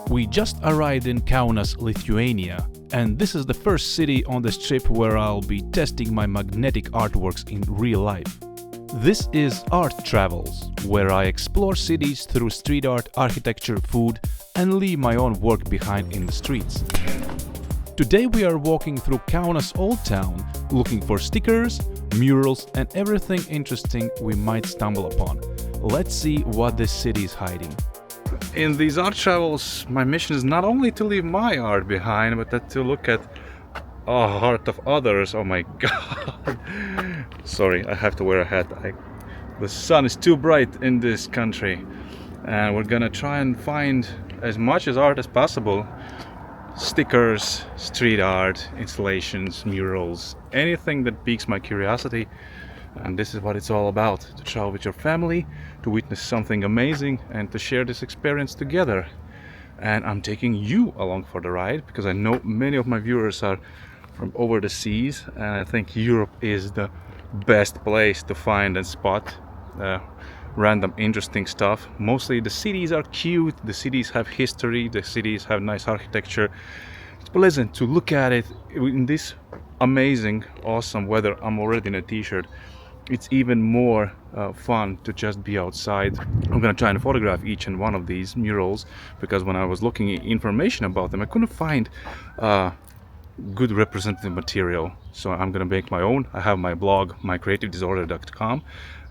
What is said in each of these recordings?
We just arrived in Kaunas, Lithuania, and this is the first city on this trip where I'll be testing my magnetic artworks in real life. This is Art Travels, where I explore cities through street art, architecture, food, and leave my own work behind in the streets. Today we are walking through Kaunas Old Town, looking for stickers, murals, and everything interesting we might stumble upon. Let's see what this city is hiding. In these art travels, my mission is not only to leave my art behind, but to look at art of others. Oh my god. Sorry, I have to wear a hat. The sun is too bright in this country, and we're gonna try and find as much as art as possible. Stickers, street art, installations, murals, anything that piques my curiosity. And this is what it's all about: to travel with your family, to witness something amazing, and to share this experience together. And I'm taking you along for the ride because I know many of my viewers are from over the seas, and I think Europe is the best place to find and spot random interesting stuff. Mostly the cities are cute, the cities have history, the cities have nice architecture. It's pleasant to look at it in this amazing, awesome weather. I'm already in a t-shirt. It's even more fun to just be outside. I'm gonna try and photograph each and one of these murals because when I was looking at information about them, I couldn't find good representative material. So I'm gonna make my own. I have my blog, mycreativedisorder.com,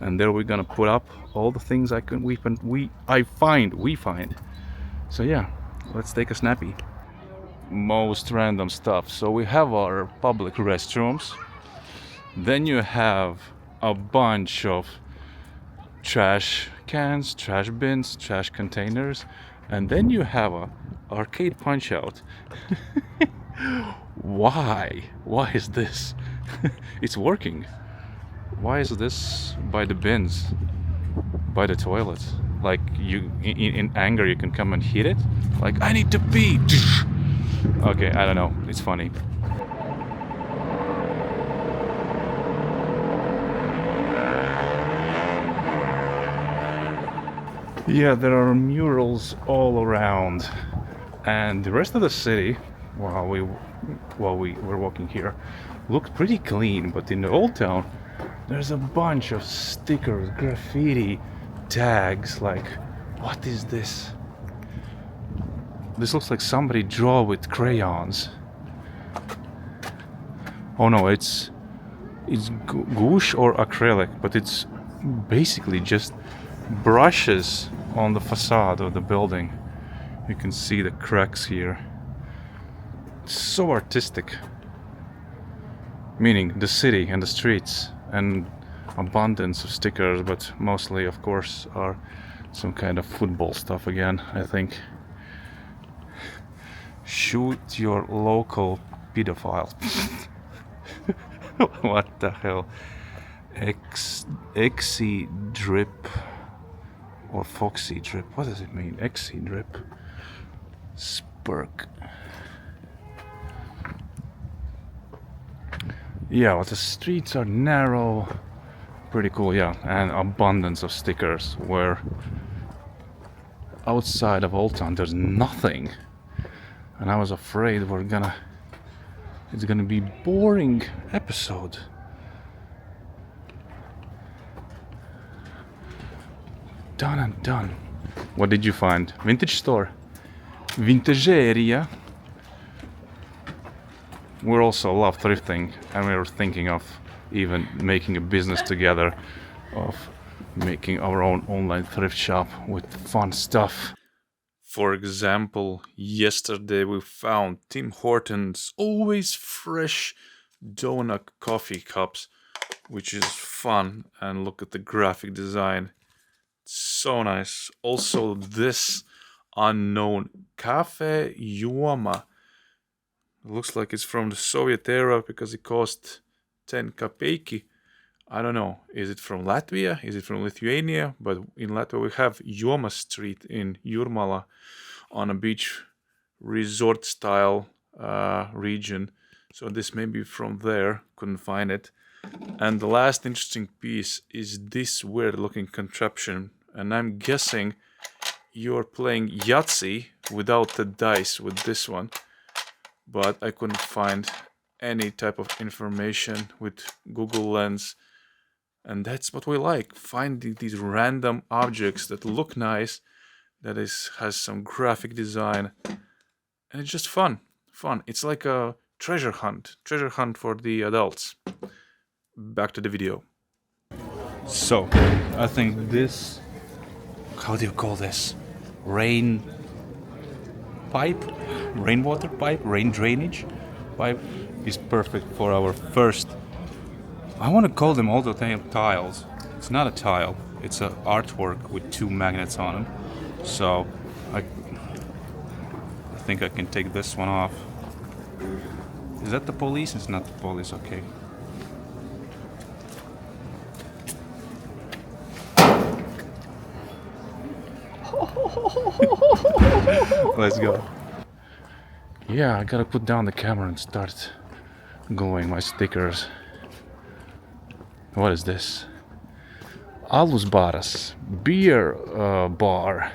and there we're gonna put up all the things we find. So yeah, let's take a snappy. Most random stuff. So we have our public restrooms. Then you have a bunch of trash cans, trash bins, trash containers, and then you have a arcade punch out. Why is this? It's working. Why is this by the bins, by the toilets? Like you in anger you can come and hit it, like I need to pee. Okay, I don't know, it's funny. Yeah, there are murals all around, and the rest of the city, while we were walking here, looked pretty clean. But in the old town, there's a bunch of stickers, graffiti, tags. Like, what is this? This looks like somebody draw with crayons. Oh no, it's gouache or acrylic, but it's basically just brushes on the facade of the building. You can see the cracks here. It's so artistic. Meaning the city and the streets, and abundance of stickers, but mostly of course are some kind of football stuff again, I think. Shoot your local pedophile. What the hell? Exy drip or foxy drip. What does it mean? Exy drip. Spurk. Yeah, well, the streets are narrow. Pretty cool, yeah. And abundance of stickers, where outside of Old Town there's nothing. And I was afraid it's gonna be boring episode. Done and done. What did you find? Vintage store. Vintageria. We also love thrifting, and we're thinking of even making a business together of making our own online thrift shop with fun stuff. For example, yesterday we found Tim Hortons always fresh donut coffee cups, which is fun, and look at the graphic design. So nice. Also this unknown cafe juoma. It looks like it's from the Soviet era because it cost 10 kapeiki. I don't know, is it from Latvia? Is it from Lithuania? But in Latvia we have Juoma Street in Jūrmala on a beach resort style region. So this may be from there, couldn't find it. And the last interesting piece is this weird looking contraption. And I'm guessing you're playing Yahtzee without the dice with this one, but I couldn't find any type of information with Google Lens. And that's what we like, finding these random objects that look nice, that has some graphic design, and it's just fun. It's like a treasure hunt for the adults. Back to the video. So, I think this, how do you call this? Rainwater pipe, rain drainage pipe is perfect for our first. I want to call them all the time tiles. It's not a tile, it's an artwork with 2 magnets on them. So I think I can take this one off. Is that the police? It's not the police, okay. Let's go. Yeah, I gotta put down the camera and start gluing my stickers. What is this? Alus baras, beer bar.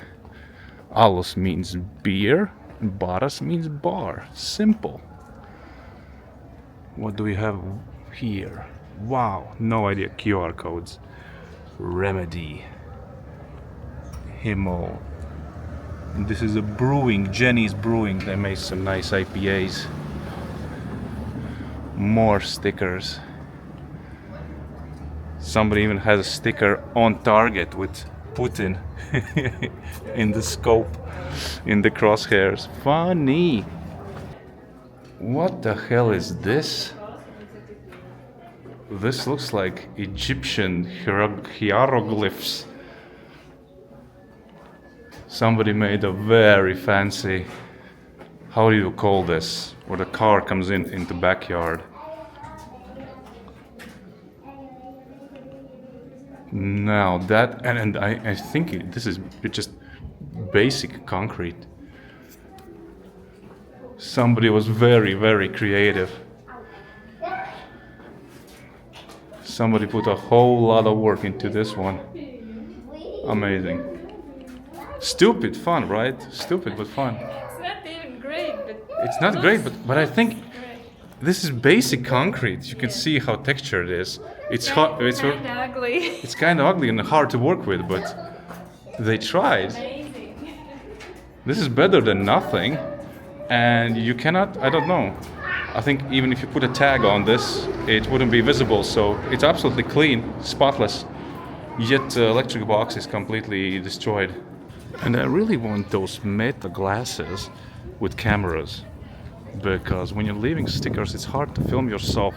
Alus means beer, baras means bar. Simple. What do we have here? Wow, no idea. QR codes. Remedy. Himmel. This is a brewing, Jenny's Brewing. They made some nice IPAs. More stickers. Somebody even has a sticker on target with Putin in the scope, in the crosshairs. Funny. What the hell is this? This looks like Egyptian hieroglyphs. Somebody made a very fancy, how do you call this, where the car comes in the backyard. Now that, and I think this is just basic concrete. Somebody was very, very creative. Somebody put a whole lot of work into this one. Amazing. Stupid fun, right? Stupid but fun. It's not even great, but... It's not great, but I think this is basic concrete. You can see how textured it is. It's hot. It's kind of ugly. It's kind of ugly and hard to work with, but they tried. Amazing. This is better than nothing, and you cannot. I don't know. I think even if you put a tag on this, it wouldn't be visible. So it's absolutely clean, spotless. Yet the electric box is completely destroyed. And I really want those meta glasses with cameras, because when you're leaving stickers, it's hard to film yourself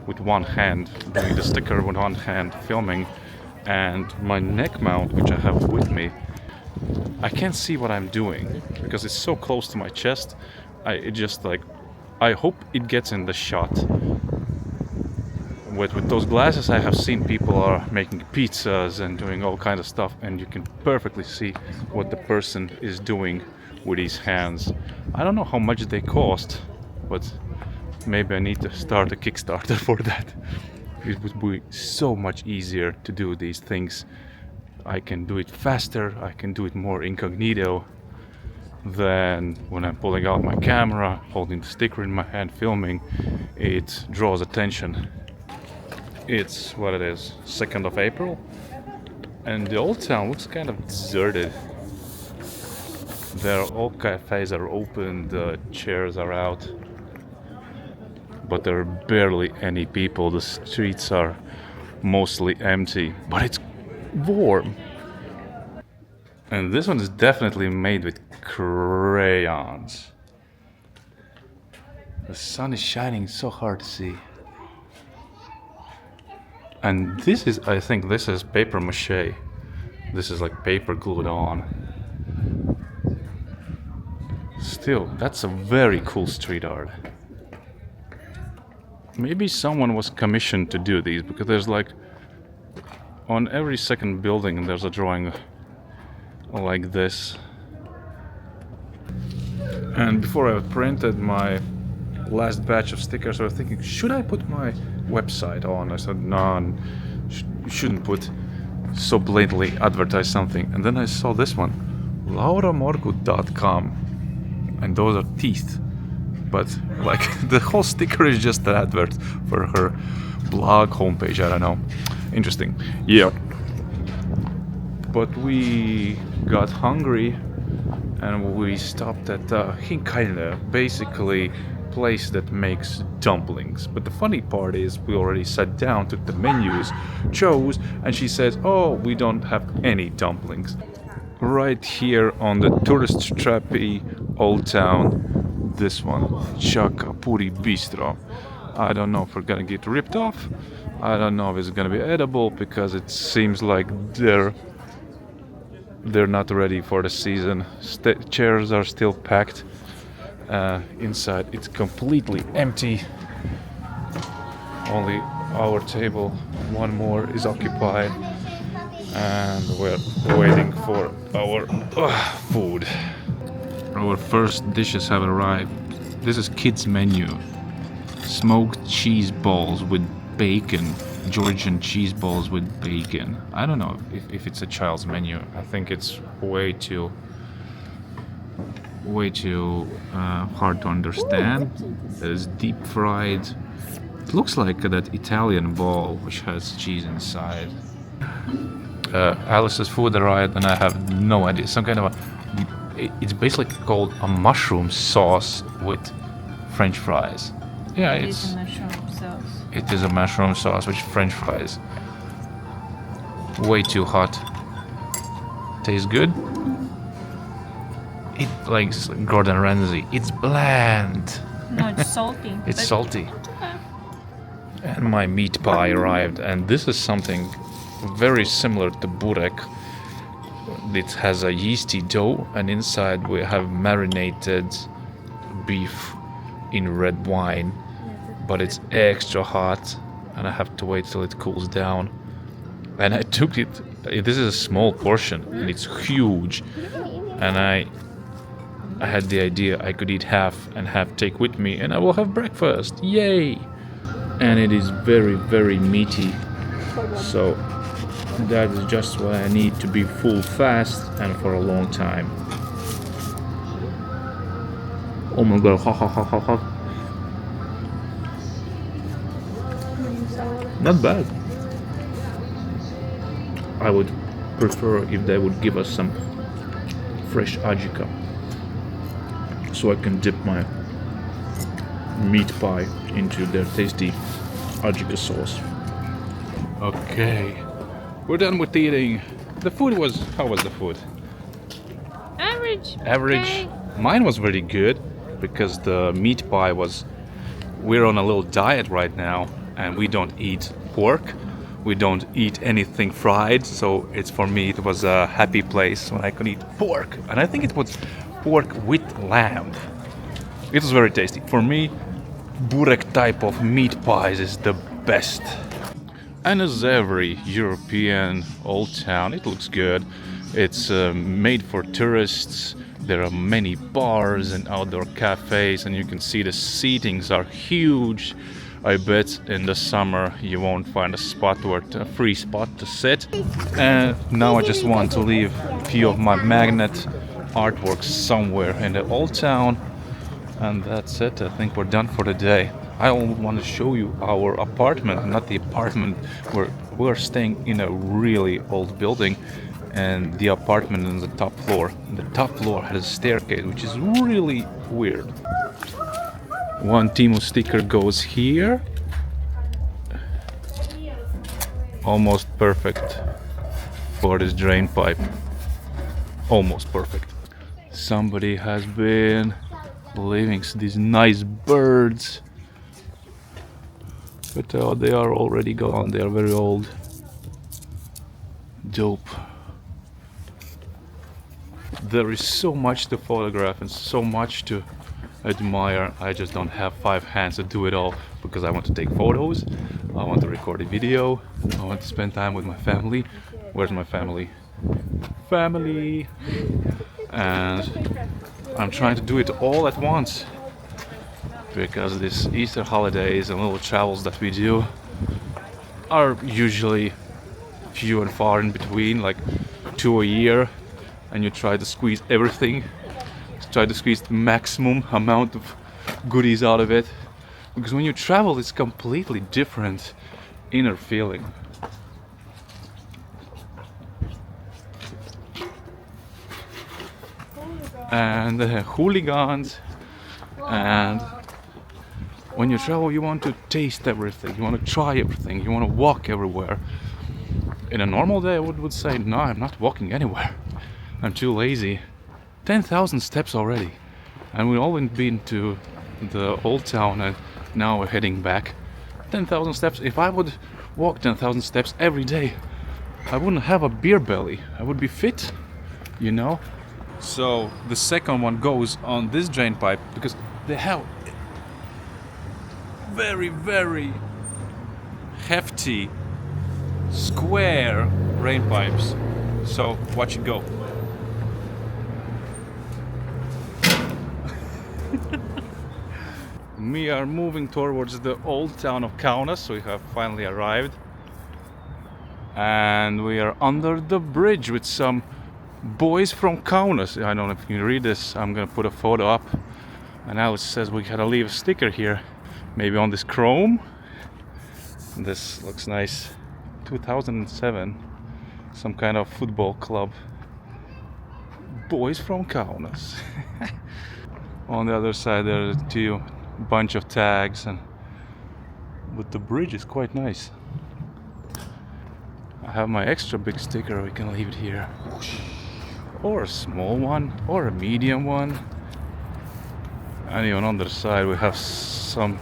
with one hand, doing the sticker with one hand, filming, and my neck mount, which I have with me, I can't see what I'm doing because it's so close to my chest. I hope it gets in the shot. With those glasses, I have seen people are making pizzas and doing all kinds of stuff, and you can perfectly see what the person is doing with his hands. I don't know how much they cost, but maybe I need to start a Kickstarter for that. It would be so much easier to do these things. I can do it faster, I can do it more incognito than when I'm pulling out my camera, holding the sticker in my hand, filming. It draws attention. It's what it is, 2nd of April, and the old town looks kind of deserted. All cafes are open, the chairs are out, but there are barely any people. The streets are mostly empty, but it's warm. And this one is definitely made with crayons. The sun is shining so hard to see. And this is, I think this is paper mache. This is like paper glued on. Still, that's a very cool street art. Maybe someone was commissioned to do these, because there's like, on every second building there's a drawing like this. And before I printed my last batch of stickers, I was thinking, should I put my website on? I said, no, you shouldn't put so blatantly advertise something. And then I saw this one, lauramorgu.com. and those are teeth. But like the whole sticker is just an advert for her blog homepage. I don't know. Interesting. Yeah. But we got hungry and we stopped at Hinkaila, basically place that makes dumplings. But the funny part is we already sat down, took the menus, chose, and she says, oh, we don't have any dumplings. Right here on the tourist trappy old town, this one, Chakapuri Bistro. I don't know if we're gonna get ripped off. I don't know if it's gonna be edible because it seems like they're not ready for the season. Chairs are still packed. Inside it's completely empty. Only our table, one more, is occupied, and we're waiting for our food. Our first dishes have arrived. This is kids menu. Smoked cheese balls with bacon. Georgian cheese balls with bacon. I don't know if it's a child's menu. I think it's way too hard to understand. There's deep fried. It looks like that Italian ball which has cheese inside. Alice's food arrived and I have no idea. Some kind of it's basically called a mushroom sauce with French fries. Yeah, it's a mushroom sauce. It is a mushroom sauce with French fries. Way too hot. Tastes good. It likes Gordon Ramsay. It's bland. No, it's salty. It's salty. And my meat pie arrived, and this is something very similar to burek. It has a yeasty dough, and inside we have marinated beef in red wine, but it's extra hot, and I have to wait till it cools down. And I took it. This is a small portion, and it's huge. And I had the idea I could eat half and half take with me, and I will have breakfast. Yay! And it is very, very meaty. So that is just what I need to be full fast and for a long time. Oh my god, ha ha ha ha ha. Not bad. I would prefer if they would give us some fresh ajika, so I can dip my meat pie into their tasty ajika sauce. Okay, we're done with eating. The food was, how was the food? Average. Average. Okay. Mine was very good because the meat pie was, we're on a little diet right now and we don't eat pork. We don't eat anything fried, so it's, for me it was a happy place when I could eat pork. And I think it was pork with lamb. It was very tasty. For me, burek type of meat pies is the best. And as every European old town, it looks good. It's made for tourists. There are many bars and outdoor cafes, and you can see the seatings are huge. I bet in the summer you won't find a free spot to sit. And now I just want to leave a few of my magnet artworks somewhere in the old town. And that's it. I think we're done for the day. I want to show you our apartment, not the apartment. We're staying in a really old building, and the apartment is on the top floor. The top floor has a staircase, which is really weird. One Timo sticker goes here. Almost perfect for this drain pipe. Almost perfect. Somebody has been leaving these nice birds, but they are already gone. They are very old. Dope. There is so much to photograph and so much to admire. I just don't have 5 hands to do it all because I want to take photos, I want to record a video, I want to spend time with my family. Where's my family? Family! And I'm trying to do it all at once because these Easter holidays and little travels that we do are usually few and far in between, like 2 a year, and you try to squeeze everything try to squeeze the maximum amount of goodies out of it, because when you travel it's completely different inner feeling. And hooligans, and when you travel you want to taste everything, you want to try everything, you want to walk everywhere. In a normal day I would say no, I'm not walking anywhere, I'm too lazy. 10,000 steps already, and we've all been to the old town and now we're heading back. 10,000 steps. If I would walk 10,000 steps every day, I wouldn't have a beer belly, I would be fit, you know. So the second one goes on this drain pipe because they have very, very hefty square drain pipes. So watch it go. We are moving towards the old town of Kaunas, so we have finally arrived. And we are under the bridge with some boys from Kaunas. I don't know if you can read this, I'm gonna put a photo up. And now it says we gotta leave a sticker here, maybe on this chrome. This looks nice. 2007, some kind of football club. Boys from Kaunas. On the other side there are two bunch of tags, but the bridge is quite nice. I have my extra big sticker, we can leave it here. Or a small one, or a medium one. And even on the side we have some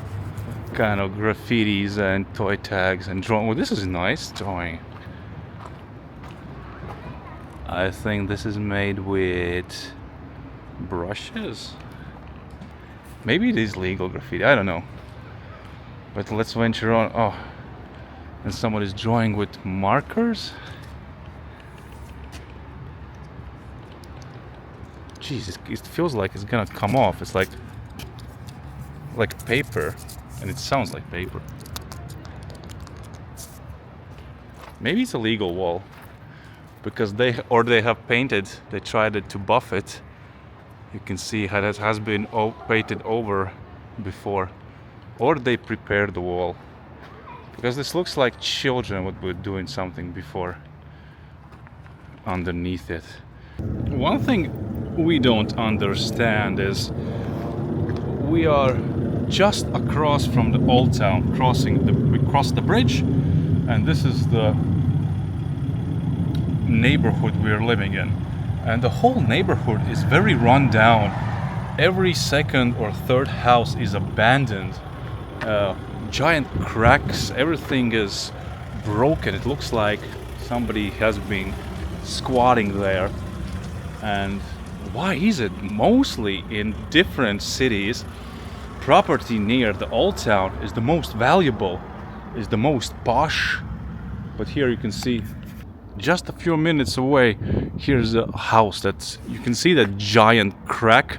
kind of graffitis and toy tags and drawing. Well, this is nice drawing. I think this is made with brushes. Maybe it is legal graffiti, I don't know. But let's venture on. Oh, and someone is drawing with markers. Jeez, it feels like it's gonna come off. It's like paper, and it sounds like paper. Maybe it's a legal wall, because they have painted. They tried to buff it. You can see how it has been painted over before, or they prepared the wall, because this looks like children would be doing something before underneath it. One thing we don't understand is we are just across from the old town, we crossed the bridge, and this is the neighborhood we are living in. And the whole neighborhood is very run down. Every second or third house is abandoned. Giant cracks, everything is broken. It looks like somebody has been squatting there. And why is it? Mostly in different cities, property near the old town is the most valuable, is the most posh. But here you can see, just a few minutes away, here's a house that you can see that giant crack,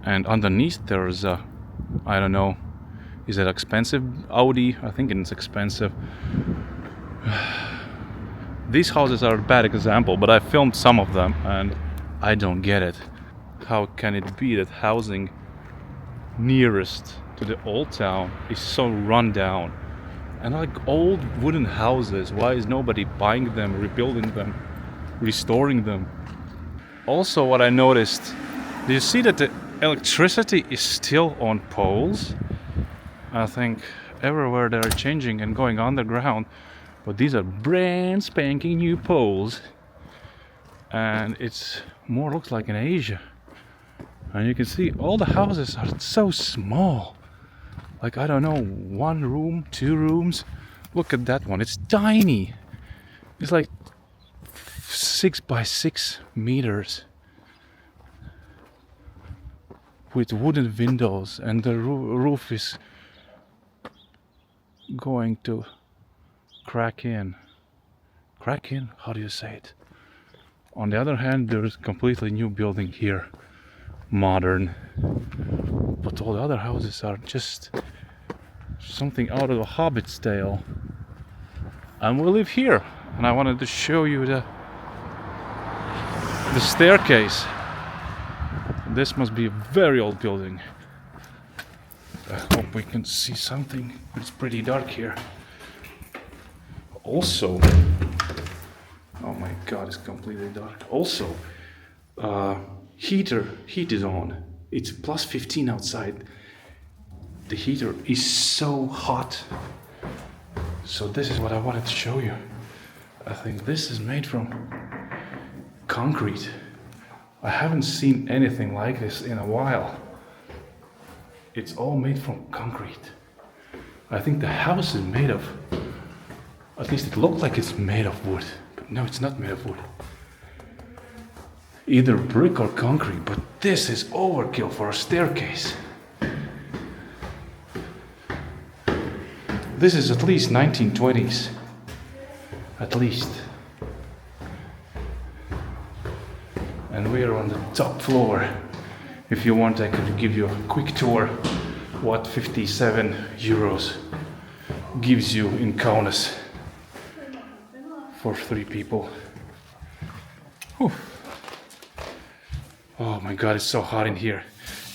and underneath there's a, I don't know, is it expensive Audi? I think it's expensive. These houses are a bad example, but I filmed some of them and I don't get it. How can it be that housing nearest to the old town is so run down? And like old wooden houses, why is nobody buying them, rebuilding them, restoring them? Also, what I noticed, do you see that the electricity is still on poles? I think everywhere they are changing and going underground, but these are brand spanking new poles, and it's more looks like in Asia. And you can see all the houses are so small. Like, I don't know, 1 room, 2 rooms. Look at that one, it's tiny. It's like 6 by 6 meters. With wooden windows, and the roof is going to crack in. Crack in? How do you say it? On the other hand, there's a completely new building here. Modern. But all the other houses are just something out of a Hobbit's tale. And we live here, and I wanted to show you the staircase This must be a very old building. I hope we can see something. It's pretty dark here. Also, oh my god, it's completely dark. Also, heat is on. It's plus 15 outside. The heater is so hot. So this is what I wanted to show you. I think this is made from concrete. I haven't seen anything like this in a while. It's all made from concrete. I think the house is made of, at least it looked like it's made of wood, but no, it's not made of wood. Either brick or concrete, but this is overkill for a staircase. This is at least 1920s. At least. And we are on the top floor. If you want, I could give you a quick tour what 57 euros gives you in Kaunas for 3 people. Whew. Oh my god, it's so hot in here.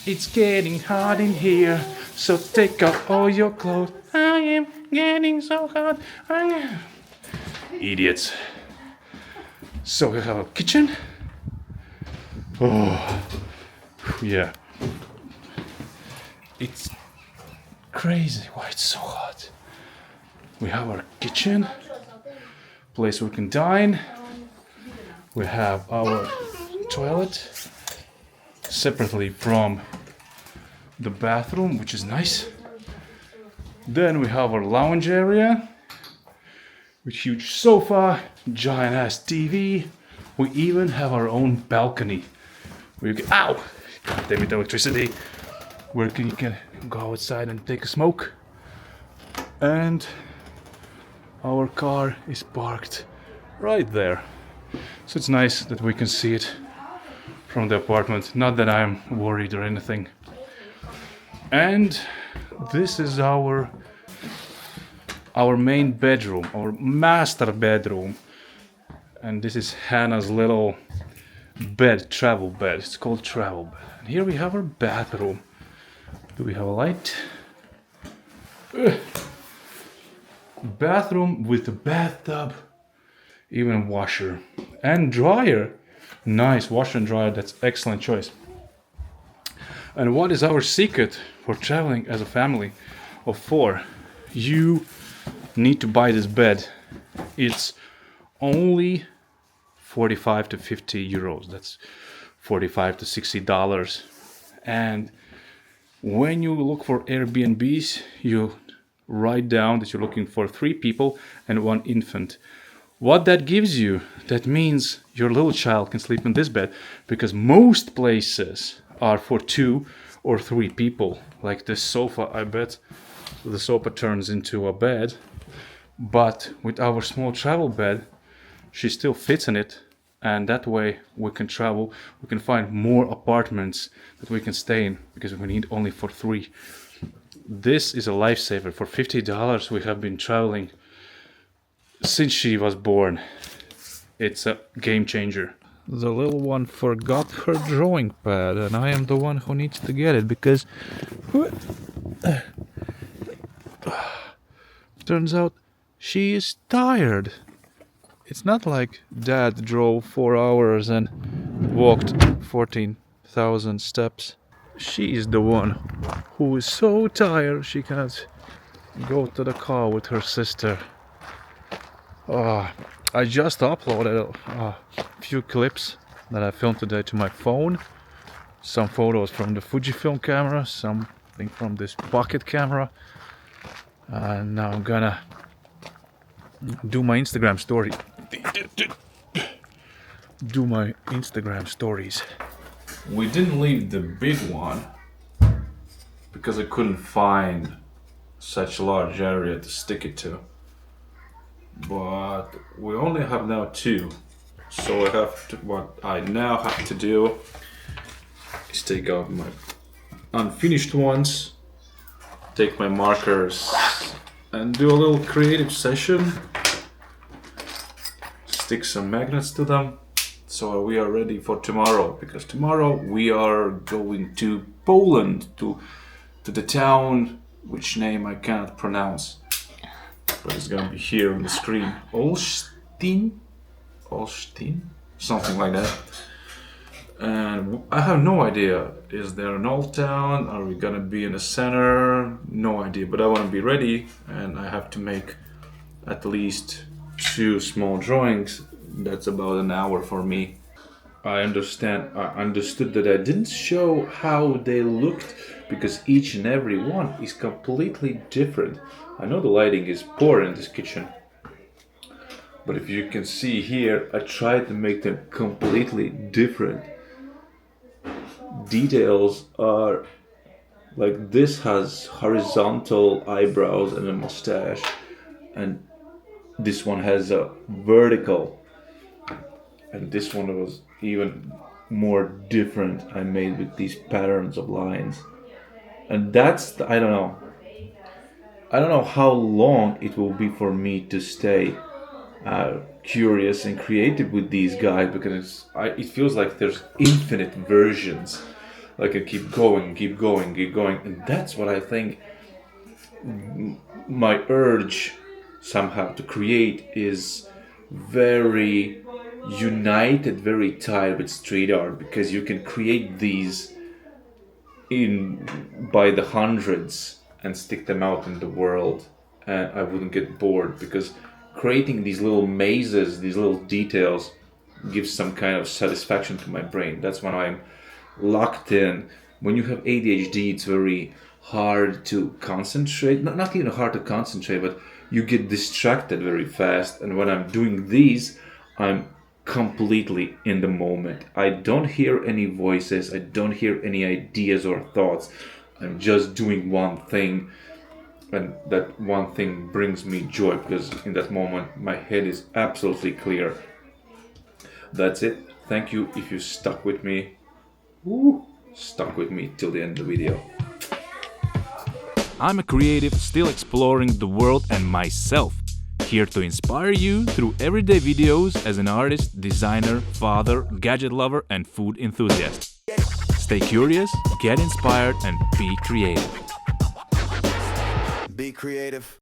It's getting hot in here, so take off all your clothes. I am getting so hot. Idiots. So we have a kitchen. Oh, yeah. It's crazy why it's so hot. We have our kitchen, place we can dine. We have our toilet separately from the bathroom, which is nice. Then we have our lounge area with huge sofa, giant ass TV. We even have our own balcony where you can, ow! God damn it, electricity. Where you can go outside and take a smoke. And our car is parked right there. So it's nice that we can see it from the apartment. Not that I'm worried or anything. And this is our main bedroom, our master bedroom. And this is Hannah's little bed, travel bed. It's called travel bed. And here we have our bathroom. Do we have a light? Bathroom with a bathtub, even washer and dryer. Nice washer and dryer. That's excellent choice. And what is our secret for traveling as a family of 4? You need to buy this bed. It's only 45 to 50 euros. That's 45 to 60 dollars. And when you look for Airbnbs, you write down that you're looking for 3 people and 1 infant. What that gives you, that means your little child can sleep in this bed, because most places are for 2 or 3 people. Like this sofa, I bet the sofa turns into a bed. But with our small travel bed, she still fits in it. And that way we can travel, we can find more apartments that we can stay in, because we need only for 3. This is a lifesaver. For $50 we have been traveling since she was born. It's a game changer. The little one forgot her drawing pad, and I am the one who needs to get it, because turns out she is tired. It's not like Dad drove 4 hours and walked 14,000 steps. She is the one who is so tired she cannot go to the car with her sister. I just uploaded a few clips that I filmed today to my phone. Some photos from the Fujifilm camera, something from this pocket camera. And now I'm gonna do my Instagram story. Do my Instagram stories. We didn't leave the big one because I couldn't find such a large area to stick it to. But we only have now 2. So what I now have to do is take out my unfinished ones, take my markers and do a little creative session. Stick some magnets to them, So we are ready for tomorrow, because tomorrow we are going to Poland, to the town, which name I cannot pronounce, but it's gonna be here on the screen. Olsztyn, something like that. And I have no idea. Is there an old town? Are we gonna be in the center? No idea. But I want to be ready, and I have to make at least 2 small drawings. That's about an hour for me. I understood that I didn't show how they looked, because each and every one is completely different. I know the lighting is poor in this kitchen, but if you can see here, I tried to make them completely different. Details are like, this has horizontal eyebrows and a mustache, and this one has a vertical, and this one was even more different. I made with these patterns of lines, and that's I don't know how long it will be for me to stay curious and creative with these guys, because it feels like there's infinite versions. Like I keep going, and that's what I think my urge somehow to create is very united, very tied with street art, because you can create these by the hundreds and stick them out in the world, and I wouldn't get bored, because creating these little mazes, these little details, gives some kind of satisfaction to my brain. That's when I'm locked in. When you have ADHD, it's very hard to concentrate. Not even hard to concentrate, but you get distracted very fast. And when I'm doing these, I'm completely in the moment. I don't hear any voices. I don't hear any ideas or thoughts. I'm just doing one thing. And that one thing brings me joy, because in that moment my head is absolutely clear. That's it. Thank you if you stuck with me. Stuck with me till the end of the video. I'm a creative still exploring the world and myself. Here to inspire you through everyday videos as an artist, designer, father, gadget lover and food enthusiast. Stay curious, get inspired and be creative. Be creative.